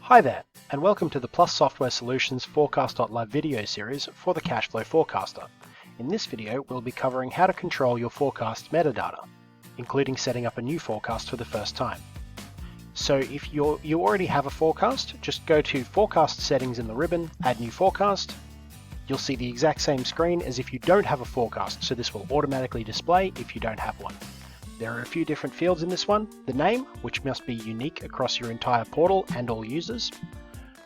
Hi there, and welcome to the Plus Software Solutions Forecast.Live video series for the Cashflow Forecaster. In this video, we'll be covering how to control your forecast metadata, including setting up a new forecast for the first time. So if you already have a forecast, just go to Forecast Settings in the ribbon, Add New Forecast. You'll see the exact same screen as if you don't have a forecast, so this will automatically display if you don't have one. There are a few different fields in this one: the name, which must be unique across your entire portal and all users;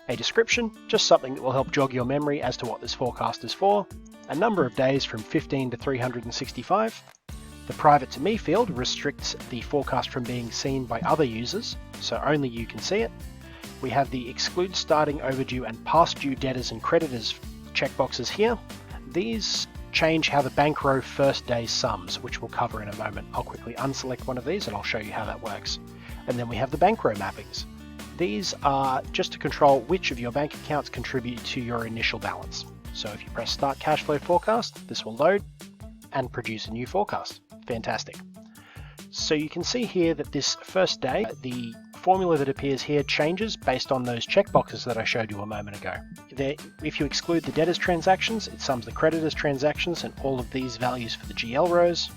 a description, just something that will help jog your memory as to what this forecast is for; a number of days from 15 to 365. The private to me field restricts the forecast from being seen by other users, so only you can see it. We have the exclude starting, overdue and past due debtors and creditors checkboxes here. These change how the Bankroll first day sums, which we'll cover in a moment. I'll quickly unselect one of these and I'll show you how that works. And then we have the Bankroll Mappings. These are just to control which of your bank accounts contribute to your initial balance. So if you press Start Cashflow Forecast, this will load and produce a new forecast. Fantastic. So you can see here that this first day, the formula that appears here changes based on those checkboxes that I showed you a moment ago. If you exclude the debtors transactions, it sums the creditors transactions and all of these values for the GL rows,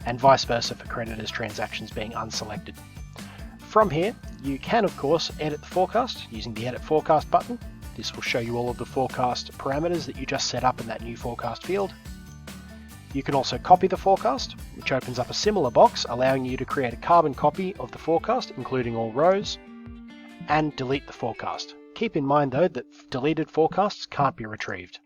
and vice versa for creditors transactions being unselected. From here, you can of course edit the forecast using the Edit Forecast button. This will show you all of the forecast parameters that you just set up in that new forecast field. You can also copy the forecast, which opens up a similar box allowing you to create a carbon copy of the forecast, including all rows, and delete the forecast. Keep in mind though that deleted forecasts can't be retrieved.